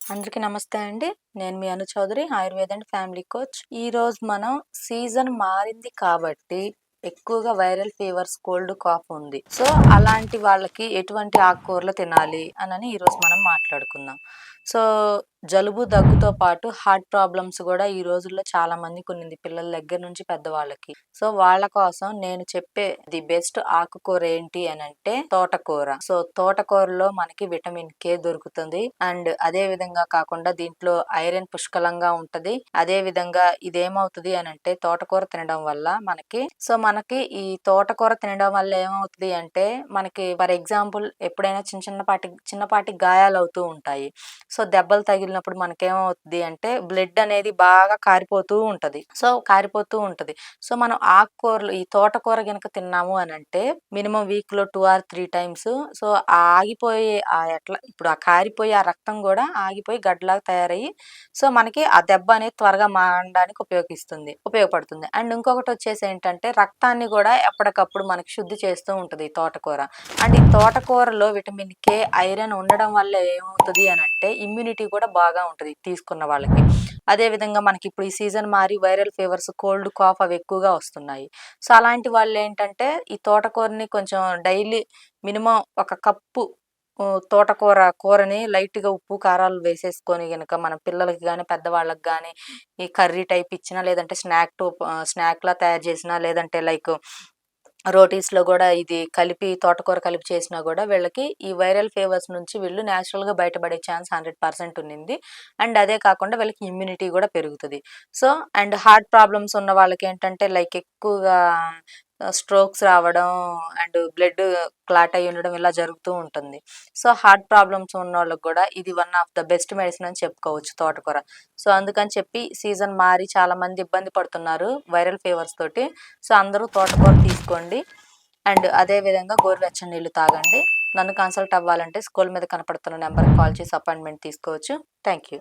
అందరికీ నమస్తే అండి. నేను మీ Anu Chaudhary, Ayurveda and family coach. ఈరోజు మనం సీజన్ మారింది కాబట్టి ఎక్కువగా వైరల్ ఫీవర్స్, కోల్డ్, కాఫ్ ఉంది. సో, అలాంటి వాళ్ళకి ఎటువంటి ఆకుకూరలు తినాలి అనని ఈరోజు మనం మాట్లాడుకుందాం. సో, జలుబు, దగ్గుతో పాటు హార్ట్ ప్రాబ్లమ్స్ గూడా ఈ రోజుల్లో చాలా మందికున్నింది. పిల్లల దగ్గర నుంచి పెద్దవాళ్ళకి. సో, వాళ్ళ కోసం నేను చెప్పే ది బెస్ట్ ఆకుకూర ఏంటి అనంటే తోటకూర. సో, తోటకూరలో మనకి విటమిన్ కే దొరుకుతుంది. అండ్ అదే విధంగా కాకుండా దీంట్లో ఐరన్ పుష్కలంగా ఉంటది. అదే విధంగా ఇదేమవుతది అనంటే తోటకూర తినడం వల్ల మనకి ఈ తోటకూర తినడం వల్ల ఏమవుతది అంటే మనకి ఫర్ ఎగ్జాంపుల్ ఎప్పుడైనా చిన్నపాటి గాయాలవుతూ ఉంటాయి. సో, దెబ్బలు తగిలినప్పుడు మనకేమవుతది అంటే బ్లడ్ అనేది బాగా కారిపోతూ ఉంటది. సో, మనం ఆకుకూరలు ఈ తోటకూర గనక తిన్నాము అనంటే మినిమమ్ వీక్‌లో 2 ఆర్ 3 టైమ్స్ సో, ఆగిపోయే ఇప్పుడు ఆ కారిపోయే ఆ రక్తం గూడా ఆగిపోయి గడ్డలాగా తయారయ్యి సో, మనకి ఆ దెబ్బ అనేది త్వరగా మానడానికి ఉపయోగపడుతుంది. అండ్ ఇంకొకటొచ్చేసి ఏంటంటే రక్తాన్ని గూడా ఎప్పటికప్పుడు మనకి శుద్ధి చేస్తూ ఉంటది ఈ తోటకూర. అండ్ ఈ తోటకూరలో విటమిన్ కే, ఐరన్ ఉండడం వల్ల ఏమవుతది అనంటే ఇమ్యూనిటీ కూడా బాగా ఉంటది తీసుకున్న వాళ్ళకి. అదే విధంగా మనకిప్పుడు ఈ సీజన్ మారి వైరల్ ఫీవర్స్, కోల్డ్, కాఫ్ అవి ఎక్కువగా వస్తున్నాయి. సో, అలాంటి వాళ్ళేంటంటే ఈ తోటకూరని కొంచెం డైలీ మినిమమ్ ఒక కప్పు కూరని లైట్‌గా ఉప్పు, కారాలు వేసేసుకొని గనక మన పిల్లలకి గాని, పెద్దవాళ్ళకి గాని ఈ కర్రీ టైప్ ఇచ్చినా లేదంటే స్నాక్‌లా తయారు చేసినా లేదంటే లైక్ రోటీస్‌లో గూడా ఇది తోటకూర కలిపి చేసినా గూడా వీళ్ళకి ఈ వైరల్ ఫీవర్స్ నుంచి వీళ్ళు నేచురల్‌గా బయటపడే ఛాన్స్ 100% ఉండింది. అండ్ అదే కాకుండా వీళ్ళకి ఇమ్యూనిటీ గూడా పెరుగుతది. సో, అండ్ హార్ట్ ప్రాబ్లమ్స్ ఉన్న వాళ్ళకేంటంటే లైక్ ఎక్కువగా స్ట్రోక్స్ రావడం అండ్ బ్లడ్ క్లాట్ అయ్యి ఉండడం ఇలా జరుగుతూ ఉంటుంది. సో, హార్ట్ ప్రాబ్లమ్స్ ఉన్నోళ్ళకి గూడా ఇది one of the best medicine అని చెప్పుకోవచ్చు తోటకూర. సో, అందుకని చెప్పి సీజన్ మారి చాలా మంది ఇబ్బంది పడుతున్నారు వైరల్ ఫీవర్స్ తోటి. సో, అందరూ తోటకూర తీసుకోండి. అండ్ అదే విధంగా గోరువెచ్చని నీళ్లు తాగండి. నన్ను కన్సల్ట్ అవ్వాలంటే స్క్రోల్ మీద కనపడుతున్న నంబర్‌కి కాల్ చేసి అపాయింట్‌మెంట్ తీసుకోవచ్చు. Thank you.